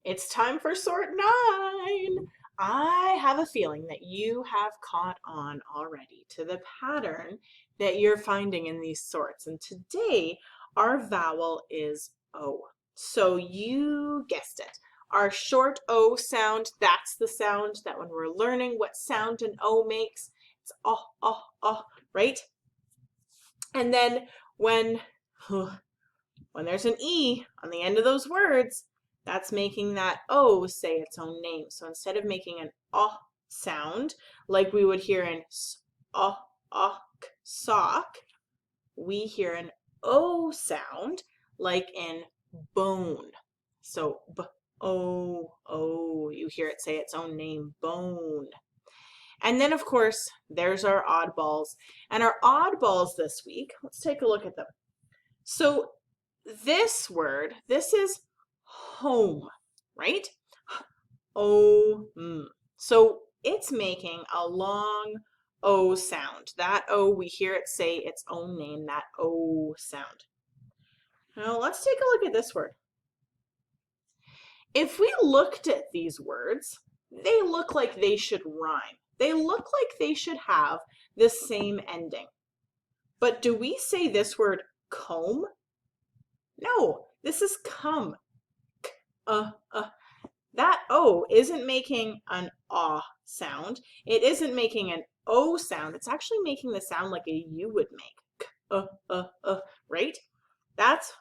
It's time for sort 9. I have a feeling that you have caught on already to the pattern that you're finding in these sorts. And today, our vowel is O. So you guessed it. Our short O sound, that's the sound that when we're learning what sound an O makes, it's right? And then when there's an E on the end of those words, that's making that O say its own name. So instead of making an sound like we would hear in sock, we hear an O sound like in bone. So O, you hear it say its own name, bone. And then, of course, there's our oddballs. And our oddballs this week, let's take a look at them. So this word, this is home, right? So it's making a long O sound. That O, we hear it say its own name, that O sound. Now let's take a look at this word. If we looked at these words, they look like they should rhyme. They look like they should have the same ending. But do we say this word comb? No, this is come. That O isn't making an sound. It isn't making an O sound. It's actually making the sound like a U would make. Right? That's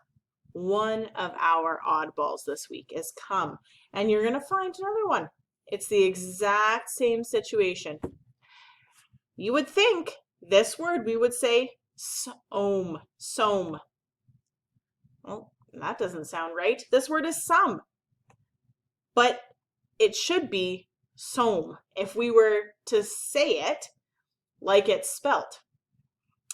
one of our oddballs this week is come. And you're going to find another one. It's the exact same situation. You would think this word we would say som. Well, that doesn't sound right. This word is some. But it should be som if we were to say it like it's spelt.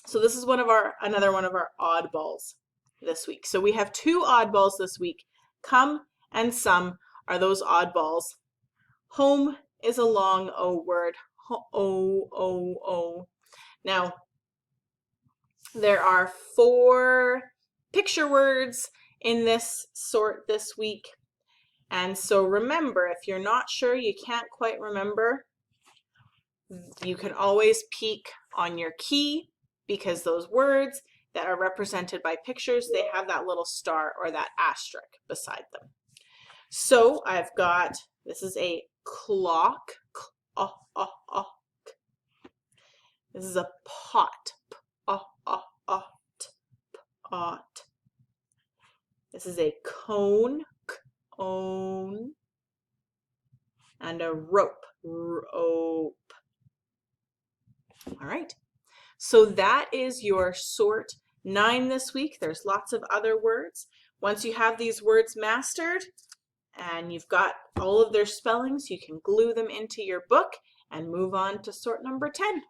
So this is another one of our oddballs this week. So we have 2 oddballs this week. Come and some are those oddballs. Home is a long O word. O. Now, there are 4 picture words in this sort this week. And so remember, if you're not sure, you can't quite remember, you can always peek on your key because those words that are represented by pictures, they have that little star or that asterisk beside them. So I've got, this is a clock. This is a pot. Pot. This is a cone. Cone. And a rope. Rope. All right. So that is your sort 9 this week. There's lots of other words. Once you have these words mastered and you've got all of their spellings, you can glue them into your book and move on to sort number 10.